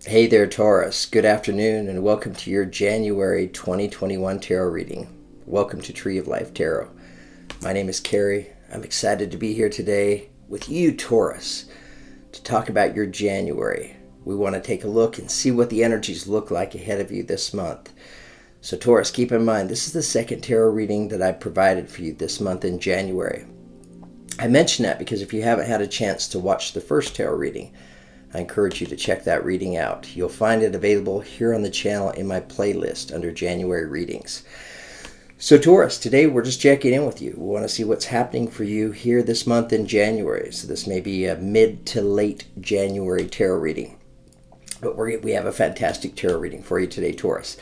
Hey there, Taurus. Good afternoon, and welcome to your January 2021 tarot reading. Welcome to Tree of Life Tarot. My name is Carrie. I'm excited to be here today with you, Taurus, to talk about your January. We want to take a look and see what the energies look like ahead of you this month. So, Taurus, keep in mind, this is the second tarot reading that I provided for you this month in January. I mention that because if you haven't had a chance to watch the first tarot reading, I encourage you to check that reading out. You'll find it available here on the channel in my playlist under January readings. So Taurus, today we're just checking in with you. We want to see what's happening for you here this month in January. So this may be a mid to late January tarot reading. But we have a fantastic tarot reading for you today, Taurus.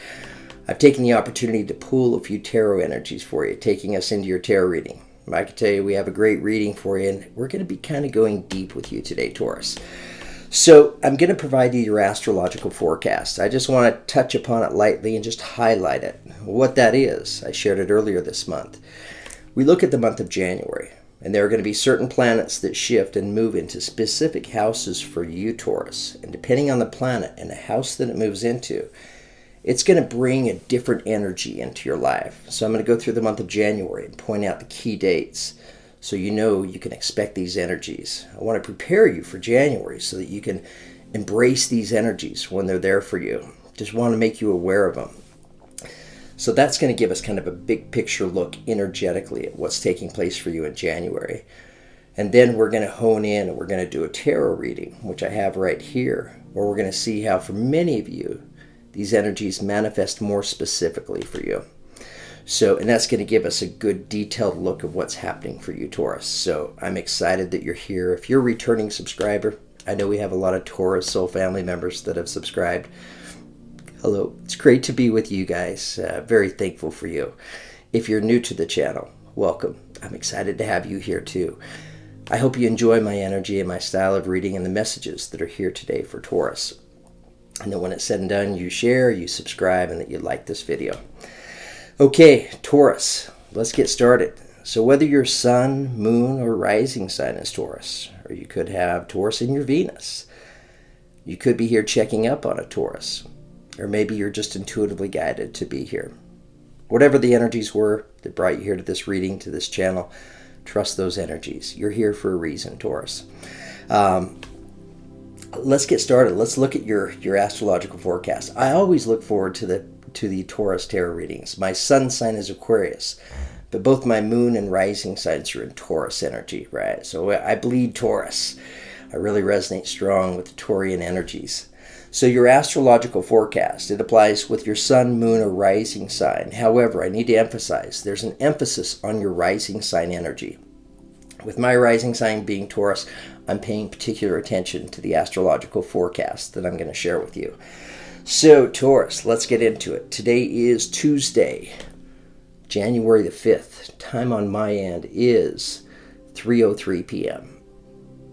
I've taken the opportunity to pull a few tarot energies for you, taking us into your tarot reading. I can tell you we have a great reading for you, and we're going to be kind of going deep with you today, Taurus. So I'm going to provide you your astrological forecast. I just want to touch upon it lightly and just highlight it. What that is, I shared it earlier this month. We look at the month of January, and there are going to be certain planets that shift and move into specific houses for you, Taurus. And depending on the planet and the house that it moves into, it's going to bring a different energy into your life. So I'm going to go through the month of January and point out the key dates, so you know you can expect these energies. I want to prepare you for January so that you can embrace these energies when they're there for you. Just want to make you aware of them. So that's going to give us kind of a big picture look energetically at what's taking place for you in January. And then we're going to hone in and we're going to do a tarot reading, which I have right here, where we're going to see how for many of you, these energies manifest more specifically for you. So, and that's going to give us a good detailed look of what's happening for you, Taurus. So I'm excited that you're here. If you're a returning subscriber, I know we have a lot of Taurus Soul family members that have subscribed. Hello, it's great to be with you guys. Very thankful for you. If you're new to the channel, welcome. I'm excited to have you here too. I hope you enjoy my energy and my style of reading and the messages that are here today for Taurus. And that when it's said and done, you share, you subscribe, and that you like this video. Okay, Taurus, let's get started. So whether your sun, moon, or rising sign is Taurus, or you could have Taurus in your Venus, you could be here checking up on a Taurus, or maybe you're just intuitively guided to be here. Whatever the energies were that brought you here to this reading, to this channel, trust those energies. You're here for a reason, Taurus. Let's get started. Let's look at your astrological forecast. I always look forward to the Taurus tarot readings. My sun sign is Aquarius, but both my moon and rising signs are in Taurus energy, right? So I bleed Taurus. I really resonate strong with the Taurian energies. So your astrological forecast, it applies with your sun, moon, or rising sign. However, I need to emphasize, there's an emphasis on your rising sign energy. With my rising sign being Taurus, I'm paying particular attention to the astrological forecast that I'm going to share with you. So, Taurus, let's get into it. Today is Tuesday, January the 5th. Time on my end is 3:03 p.m.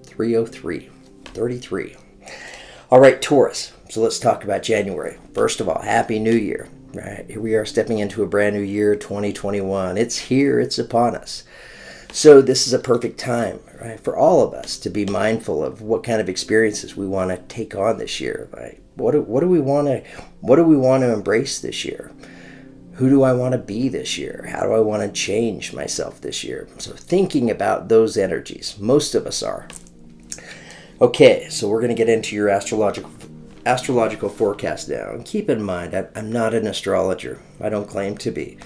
3:33. All right, Taurus. So let's talk about January. First of all, Happy New Year. Right, here we are stepping into a brand new year, 2021. It's here. It's upon us. So this is a perfect time, right, for all of us to be mindful of what kind of experiences we want to take on this year. Right? What do we want to embrace this year? Who do I want to be this year? How do I want to change myself this year? So thinking about those energies, most of us are. Okay, so we're going to get into your astrological forecast now. And keep in mind, I'm not an astrologer. I don't claim to be.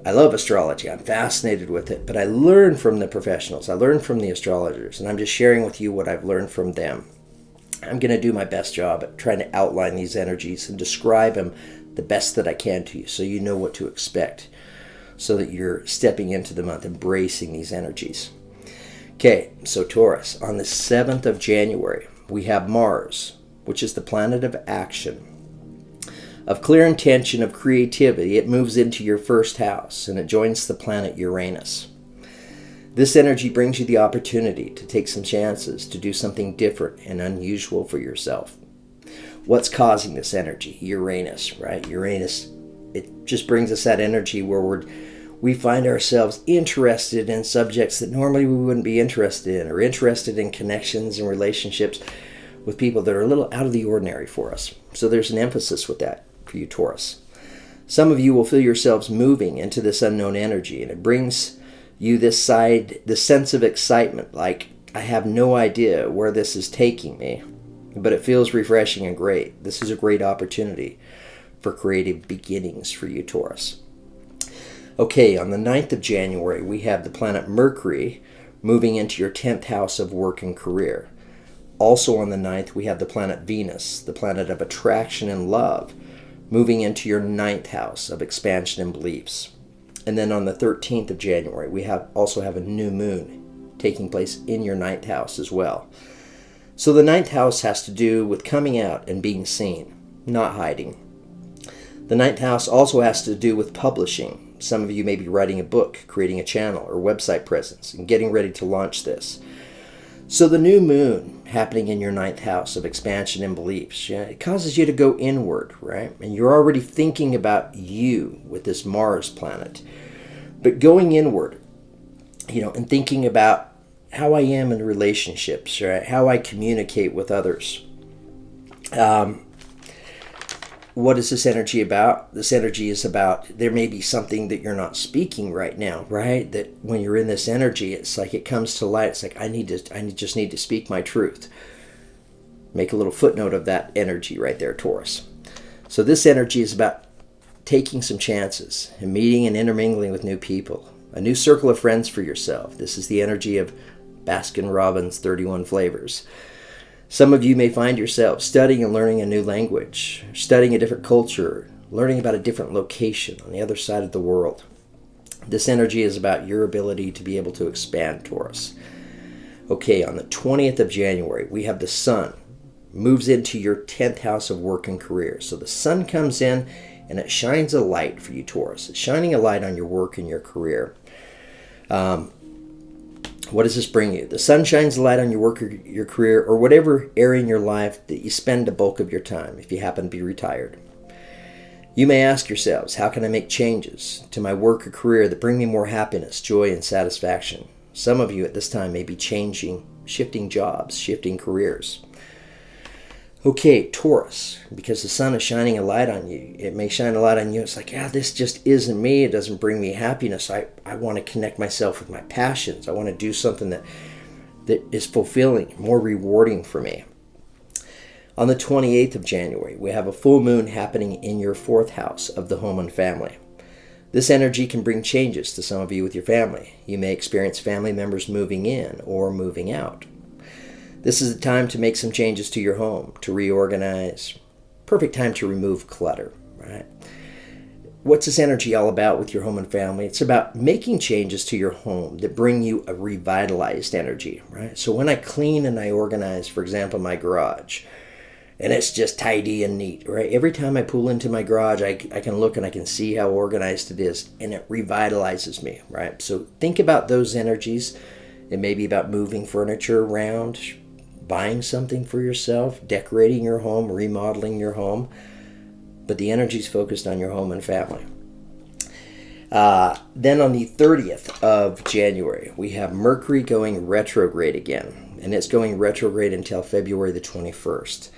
I love astrology. I'm fascinated with it, but I learn from the professionals. I learn from the astrologers, and I'm just sharing with you what I've learned from them. I'm going to do my best job at trying to outline these energies and describe them the best that I can to you so you know what to expect, so that you're stepping into the month embracing these energies. Okay, so Taurus, on the 7th of January, we have Mars, which is the planet of action, of clear intention, of creativity. It moves into your first house and it joins the planet Uranus. This energy brings you the opportunity to take some chances to do something different and unusual for yourself. What's causing this energy? Uranus, right? Uranus, it just brings us that energy where we find ourselves interested in subjects that normally we wouldn't be interested in, or interested in connections and relationships with people that are a little out of the ordinary for us. So there's an emphasis with that for you, Taurus. Some of you will feel yourselves moving into this unknown energy, and it brings you this sense of excitement, like, I have no idea where this is taking me, but it feels refreshing and great. This is a great opportunity for creative beginnings for you, Taurus. Okay, on the 9th of January, we have the planet Mercury moving into your 10th house of work and career. Also on the 9th, we have the planet Venus, the planet of attraction and love, moving into your 9th house of expansion and beliefs. And then on the 13th of January, we also have a new moon taking place in your 9th house as well. So the 9th house has to do with coming out and being seen, not hiding. The 9th house also has to do with publishing. Some of you may be writing a book, creating a channel or website presence, and getting ready to launch this. So the new moon happening in your 9th house of expansion and beliefs, it causes you to go inward, right? And you're already thinking about you with this Mars planet. But going inward, and thinking about how I am in relationships, right? How I communicate with others. What is this energy about? This energy is about, there may be something that you're not speaking right now, right? That when you're in this energy, it's like it comes to light. It's like, I just need to speak my truth. Make a little footnote of that energy right there, Taurus. So this energy is about taking some chances and meeting and intermingling with new people. A new circle of friends for yourself. This is the energy of Baskin-Robbins 31 flavors. Some of you may find yourself studying and learning a new language, studying a different culture, learning about a different location on the other side of the world. This energy is about your ability to be able to expand, Taurus. Okay, on the 20th of January, we have the sun moves into your 10th house of work and career. So the sun comes in and it shines a light for you, Taurus. It's shining a light on your work and your career. What does this bring you? The sun shines a light on your work or your career, or whatever area in your life that you spend the bulk of your time, if you happen to be retired. You may ask yourselves, how can I make changes to my work or career that bring me more happiness, joy, and satisfaction? Some of you at this time may be shifting jobs, shifting careers. Okay, Taurus, because the sun is shining a light on you. It may shine a light on you. It's like, this just isn't me. It doesn't bring me happiness. I want to connect myself with my passions. I want to do something that is fulfilling, more rewarding for me. On the 28th of January, we have a full moon happening in your 4th house of the home and family. This energy can bring changes to some of you with your family. You may experience family members moving in or moving out. This is the time to make some changes to your home, to reorganize. Perfect time to remove clutter, right? What's this energy all about with your home and family? It's about making changes to your home that bring you a revitalized energy, right? So when I clean and I organize, for example, my garage, and it's just tidy and neat, right? Every time I pull into my garage, I can look and I can see how organized it is, and it revitalizes me, right? So think about those energies. It may be about moving furniture around, buying something for yourself, decorating your home, remodeling your home, but the energy is focused on your home and family. Then on the 30th of January, we have Mercury going retrograde again, and it's going retrograde until February the 21st.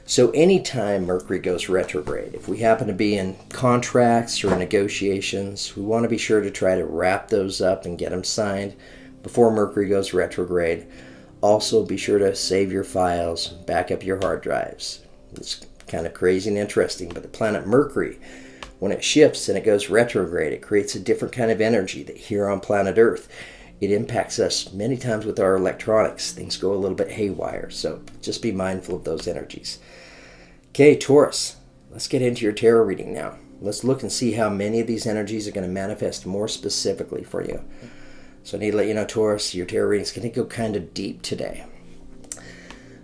So anytime Mercury goes retrograde, if we happen to be in contracts or negotiations, we want to be sure to try to wrap those up and get them signed before Mercury goes retrograde. Also, be sure to save your files, back up your hard drives. It's kind of crazy and interesting, but the planet Mercury, when it shifts and it goes retrograde, it creates a different kind of energy that here on planet Earth, it impacts us many times with our electronics. Things go a little bit haywire, so just be mindful of those energies. Okay, Taurus, let's get into your tarot reading now. Let's look and see how many of these energies are going to manifest more specifically for you. So I need to let you know, Taurus, your tarot reading is going to go kind of deep today.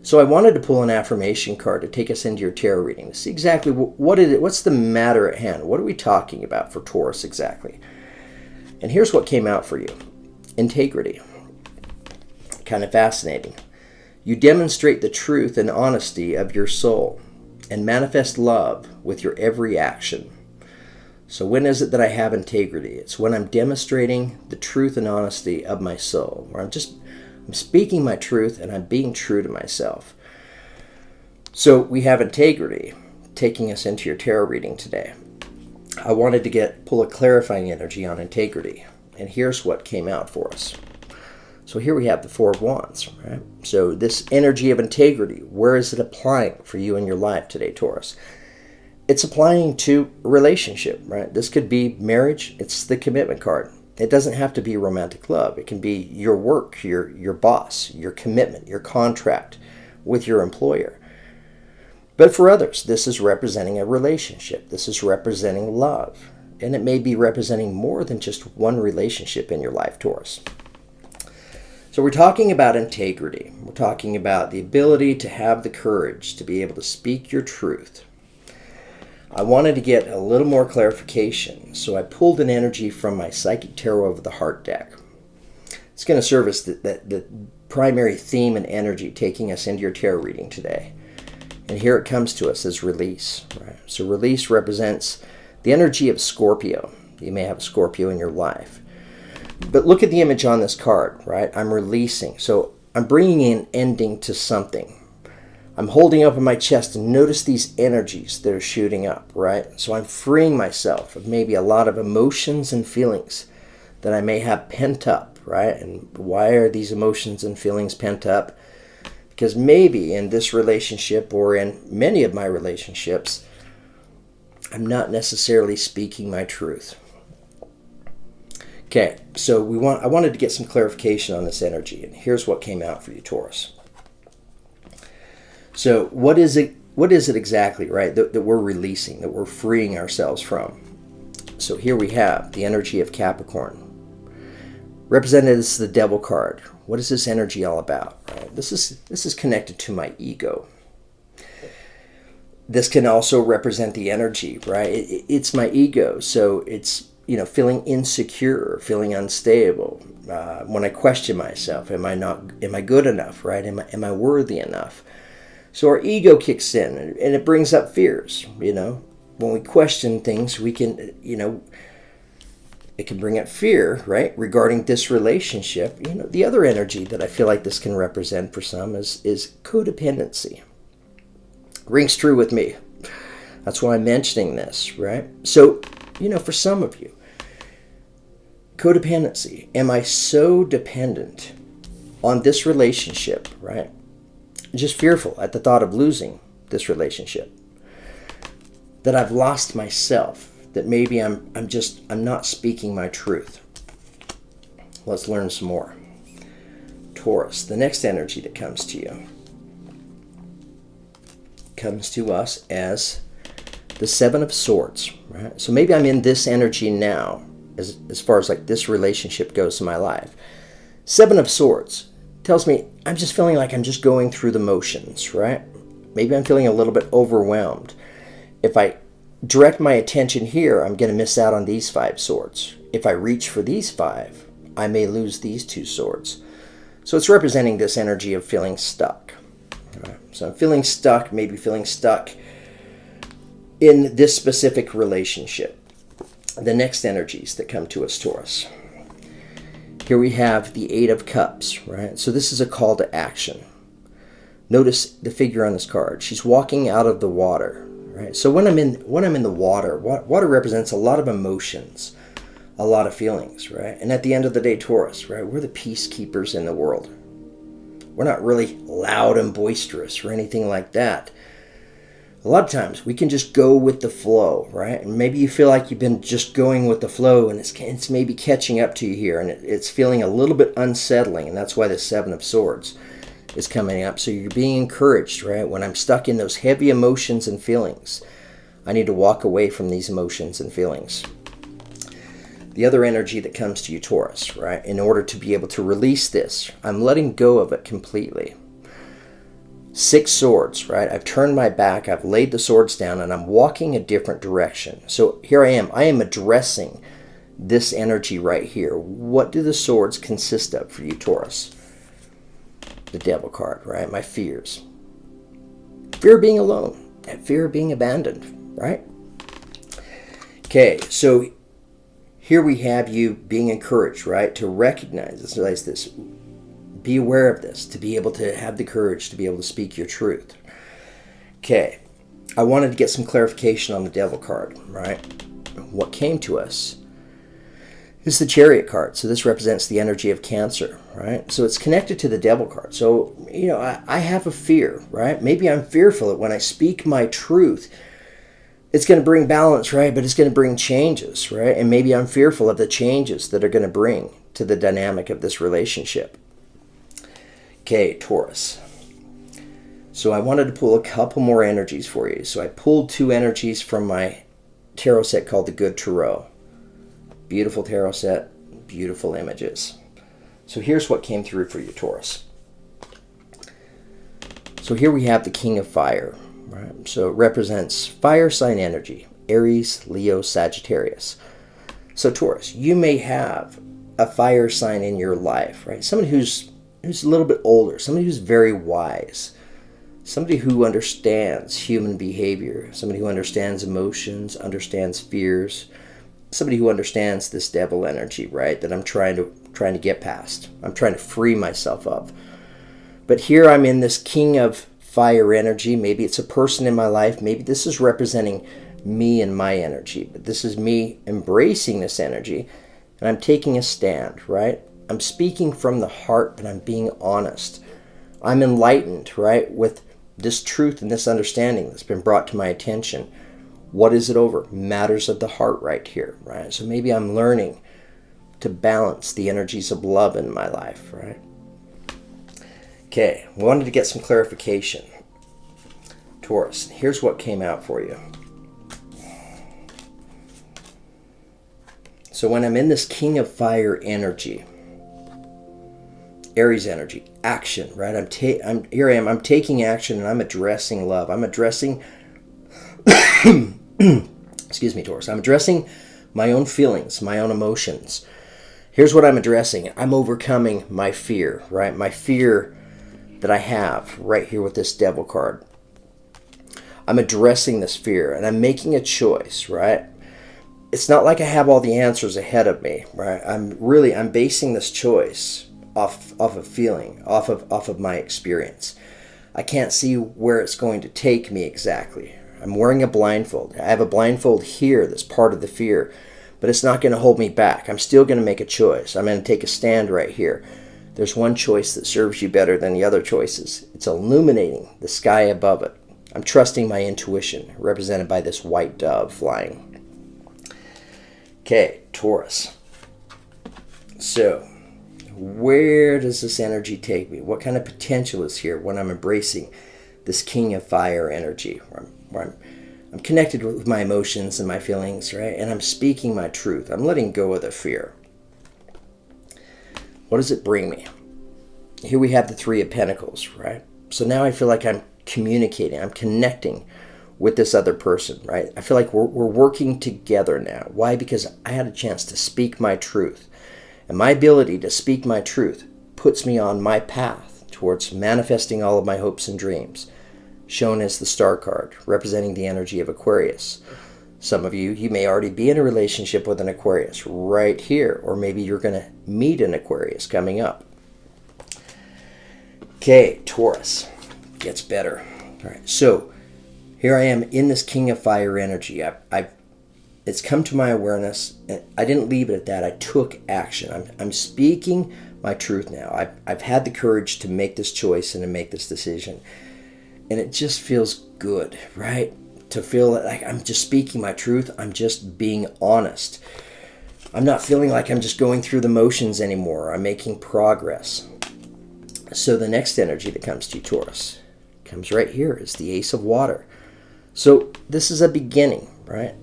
So I wanted to pull an affirmation card to take us into your tarot reading to see exactly what's the matter at hand. What are we talking about for Taurus exactly? And here's what came out for you. Integrity. Kind of fascinating. You demonstrate the truth and honesty of your soul and manifest love with your every action. So when is it that I have integrity? It's when I'm demonstrating the truth and honesty of my soul, where I'm speaking my truth and I'm being true to myself. So we have integrity taking us into your tarot reading today. I wanted to pull a clarifying energy on integrity, and here's what came out for us. So here we have the Four of Wands, right? So this energy of integrity, where is it applying for you in your life today, Taurus? It's applying to a relationship, right? This could be marriage. It's the commitment card. It doesn't have to be romantic love. It can be your work, your boss, your commitment, your contract with your employer. But for others, this is representing a relationship. This is representing love. And it may be representing more than just one relationship in your life, Taurus. So we're talking about integrity. We're talking about the ability to have the courage to be able to speak your truth. I wanted to get a little more clarification, so I pulled an energy from my Psychic Tarot of the Heart deck. It's going to serve as the primary theme and energy taking us into your tarot reading today. And here it comes to us as release. Right? So release represents the energy of Scorpio. You may have a Scorpio in your life. But look at the image on this card, right? I'm releasing. So I'm bringing an ending to something. I'm holding up in my chest and notice these energies that are shooting up, right? So I'm freeing myself of maybe a lot of emotions and feelings that I may have pent up, right? And why are these emotions and feelings pent up? Because maybe in this relationship or in many of my relationships, I'm not necessarily speaking my truth. Okay, so I wanted to get some clarification on this energy, and here's what came out for you, Taurus. So what is it exactly, right, that we're releasing, that we're freeing ourselves from? So here we have the energy of Capricorn. Represented as the Devil card. What is this energy all about? Right? This is connected to my ego. This can also represent the energy, right? It's my ego, so it's feeling insecure, feeling unstable. When I question myself, am I good enough, right? Am I worthy enough? So our ego kicks in, and it brings up fears. When we question things, we can, it can bring up fear, right, regarding this relationship. The other energy that I feel like this can represent for some is codependency. Rings true with me. That's why I'm mentioning this, right? So, for some of you, codependency. Am I so dependent on this relationship, right? Just fearful at the thought of losing this relationship, that I've lost myself, that maybe I'm not speaking my truth. Let's learn some more. Taurus, the next energy that comes to you comes to us as the Seven of Swords, right? So maybe I'm in this energy now as far as like this relationship goes in my life. Seven of Swords tells me I'm just feeling like I'm just going through the motions, right? Maybe I'm feeling a little bit overwhelmed. If I direct my attention here, I'm going to miss out on these 5 swords. If I reach for these 5, I may lose these 2 swords. So it's representing this energy of feeling stuck. Right? So I'm feeling stuck, maybe feeling stuck in this specific relationship. The next energies that come to us, Taurus. Here we have the Eight of Cups, right? So this is a call to action. Notice the figure on this card. She's walking out of the water, right? So when I'm in the water, water represents a lot of emotions, a lot of feelings, right? And at the end of the day, Taurus, right? We're the peacekeepers in the world. We're not really loud and boisterous or anything like that. A lot of times we can just go with the flow, right? And maybe you feel like you've been just going with the flow and it's maybe catching up to you here and it's feeling a little bit unsettling, and that's why the Seven of Swords is coming up. So you're being encouraged, right? When I'm stuck in those heavy emotions and feelings, I need to walk away from these emotions and feelings. The other energy that comes to you, Taurus, right? In order to be able to release this, I'm letting go of it completely. 6 swords, right? I've turned my back, I've laid the swords down, and I'm walking a different direction. So here I am addressing this energy right here. What do the swords consist of for you, Taurus? The Devil card, right? My fears. Fear of being alone, and fear of being abandoned, right? Okay, so here we have you being encouraged, right? To recognize this. Be aware of this, to be able to have the courage to be able to speak your truth. Okay, I wanted to get some clarification on the Devil card, right? What came to us is the Chariot card. So this represents the energy of Cancer, right? So it's connected to the Devil card. So, I have a fear, right? Maybe I'm fearful that when I speak my truth, it's going to bring balance, right? But it's going to bring changes, right? And maybe I'm fearful of the changes that are going to bring to the dynamic of this relationship. Okay, Taurus. So I wanted to pull a couple more energies for you. So I pulled 2 energies from my tarot set called the Good Tarot. Beautiful tarot set, beautiful images. So here's what came through for you, Taurus. So here we have the King of Fire, right? So it represents fire sign energy, Aries, Leo, Sagittarius. So Taurus, you may have a fire sign in your life, right? Somebody who's a little bit older, somebody who's very wise, somebody who understands human behavior, somebody who understands emotions, understands fears, somebody who understands this devil energy, right? That I'm trying to get past. I'm trying to free myself of. But here I'm in this King of Fire energy. Maybe it's a person in my life. Maybe this is representing me and my energy. But this is me embracing this energy. And I'm taking a stand, right? I'm speaking from the heart, but I'm being honest. I'm enlightened, right? With this truth and this understanding that's been brought to my attention. What is it over? Matters of the heart right here, right? So maybe I'm learning to balance the energies of love in my life, right? Okay, wanted to get some clarification. Taurus, here's what came out for you. So when I'm in this King of Fire energy, Aries energy, action, right? Here I am. I'm taking action and I'm addressing love. I'm addressing, excuse me, Taurus. I'm addressing my own feelings, my own emotions. Here's what I'm addressing. I'm overcoming my fear, right? My fear that I have right here with this Devil card. I'm addressing this fear and I'm making a choice, right? It's not like I have all the answers ahead of me, right? I'm basing this choice off of feeling, off of my experience. I can't see where it's going to take me exactly. I'm wearing a blindfold. I have a blindfold here that's part of the fear, but it's not going to hold me back. I'm still going to make a choice. I'm going to take a stand right here. There's one choice that serves you better than the other choices. It's illuminating the sky above it. I'm trusting my intuition, represented by this white dove flying. Okay, Taurus. So, where does this energy take me? What kind of potential is here when I'm embracing this King of Fire energy? Where I'm connected with my emotions and my feelings, right? And I'm speaking my truth. I'm letting go of the fear. What does it bring me? Here we have the Three of Pentacles, right? So now I feel like I'm communicating. I'm connecting with this other person, right? I feel like we're working together now. Why? Because I had a chance to speak my truth. And my ability to speak my truth puts me on my path towards manifesting all of my hopes and dreams, shown as the Star card, representing the energy of Aquarius. Some of you may already be in a relationship with an Aquarius right here, or maybe you're going to meet an Aquarius coming up. Okay, Taurus. Gets better. All right, so here I am in this King of Fire energy. It's come to my awareness, and I didn't leave it at that. I took action. I'm speaking my truth now. I've had the courage to make this choice and to make this decision. And it just feels good, right? To feel like I'm just speaking my truth. I'm just being honest. I'm not feeling like I'm just going through the motions anymore. I'm making progress. So the next energy that comes to you, Taurus, comes right here is the Ace of Water. So this is a beginning, right?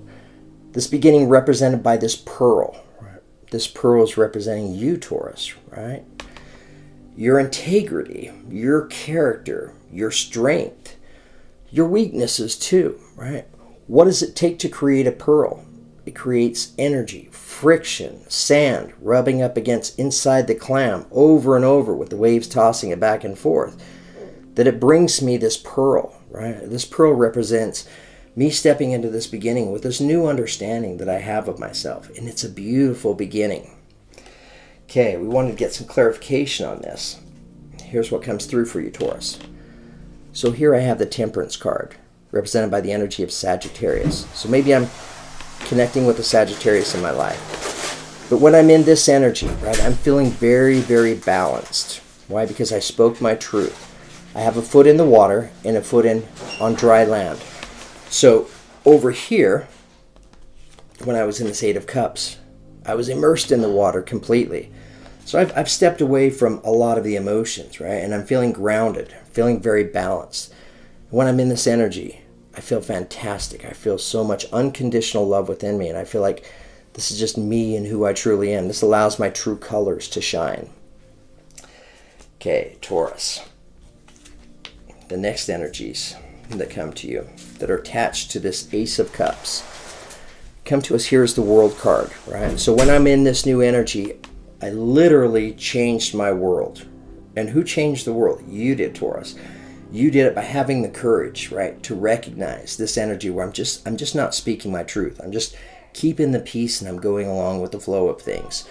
This beginning represented by this pearl. Right? This pearl is representing you, Taurus, right? Your integrity, your character, your strength, your weaknesses too, right? What does it take to create a pearl? It creates energy, friction, sand rubbing up against inside the clam over and over with the waves tossing it back and forth. That it brings me this pearl, right? This pearl represents me stepping into this beginning with this new understanding that I have of myself. And it's a beautiful beginning. Okay, we wanted to get some clarification on this. Here's what comes through for you, Taurus. So here I have the Temperance card, represented by the energy of Sagittarius. So maybe I'm connecting with the Sagittarius in my life. But when I'm in this energy, right, I'm feeling very, very balanced. Why? Because I spoke my truth. I have a foot in the water and a foot on dry land. So over here, when I was in this Eight of Cups, I was immersed in the water completely. So I've stepped away from a lot of the emotions, right? And I'm feeling grounded, feeling very balanced. When I'm in this energy, I feel fantastic. I feel so much unconditional love within me, and I feel like this is just me and who I truly am. This allows my true colors to shine. Okay, Taurus. The next energies that come to you, that are attached to this Ace of Cups, come to us here as the World card, right? So when I'm in this new energy, I literally changed my world. And who changed the world? You did, Taurus. You did it by having the courage, right, to recognize this energy where I'm just not speaking my truth. I'm just keeping the peace and I'm going along with the flow of things.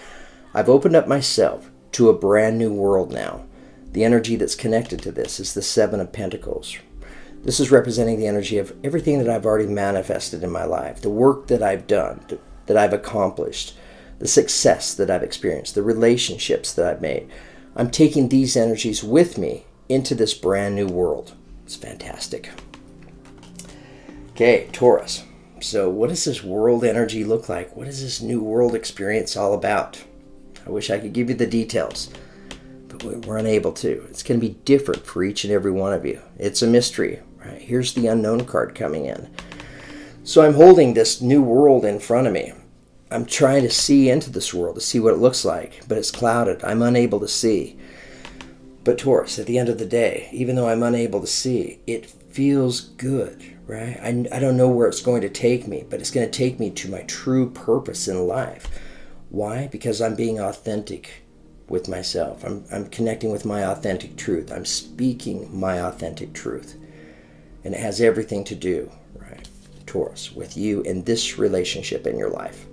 I've opened up myself to a brand new world now. The energy that's connected to this is the Seven of Pentacles. This is representing the energy of everything that I've already manifested in my life, the work that I've done, that I've accomplished, the success that I've experienced, the relationships that I've made. I'm taking these energies with me into this brand new world. It's fantastic. Okay, Taurus. So what does this world energy look like? What is this new world experience all about? I wish I could give you the details, but we're unable to. It's going to be different for each and every one of you. It's a mystery, right? Here's the unknown card coming in. So I'm holding this new world in front of me. I'm trying to see into this world to see what it looks like, but it's clouded. I'm unable to see. But Taurus, at the end of the day, even though I'm unable to see, it feels good, right? I don't know where it's going to take me, but it's going to take me to my true purpose in life. Why? Because I'm being authentic with myself. I'm connecting with my authentic truth. I'm speaking my authentic truth. And it has everything to do, right, Taurus, with you in this relationship in your life.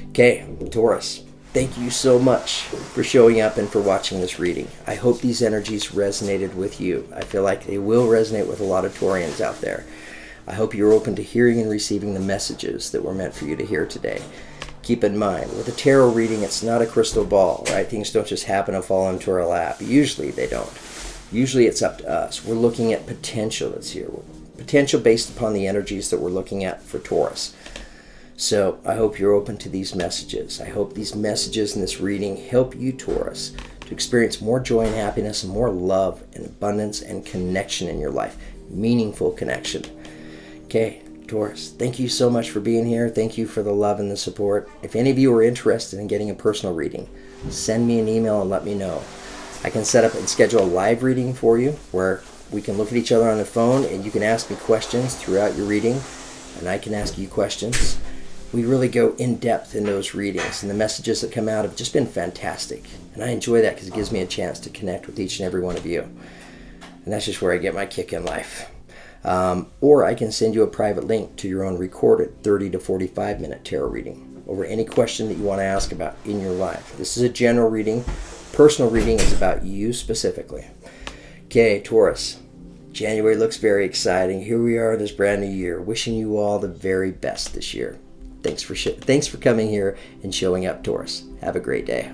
Okay, Taurus, thank you so much for showing up and for watching this reading. I hope these energies resonated with you. I feel like they will resonate with a lot of Taurians out there. I hope you're open to hearing and receiving the messages that were meant for you to hear today. Keep in mind, with a tarot reading, it's not a crystal ball, right? Things don't just happen to fall into our lap. Usually they don't. Usually it's up to us. We're looking at potential that's here. Potential based upon the energies that we're looking at for Taurus. So I hope you're open to these messages. I hope these messages in this reading help you, Taurus, to experience more joy and happiness and more love and abundance and connection in your life. Meaningful connection. Okay, Taurus, thank you so much for being here. Thank you for the love and the support. If any of you are interested in getting a personal reading, send me an email and let me know. I can set up and schedule a live reading for you where we can look at each other on the phone and you can ask me questions throughout your reading and I can ask you questions. We really go in depth in those readings and the messages that come out have just been fantastic. And I enjoy that because it gives me a chance to connect with each and every one of you. And that's just where I get my kick in life. Or I can send you a private link to your own recorded 30 to 45 minute tarot reading over any question that you want to ask about in your life. This is a general reading. Personal reading is about you specifically. Okay, Taurus, January looks very exciting. Here we are in this brand new year, wishing you all the very best this year. Thanks for coming here and showing up, Taurus. Have a great day.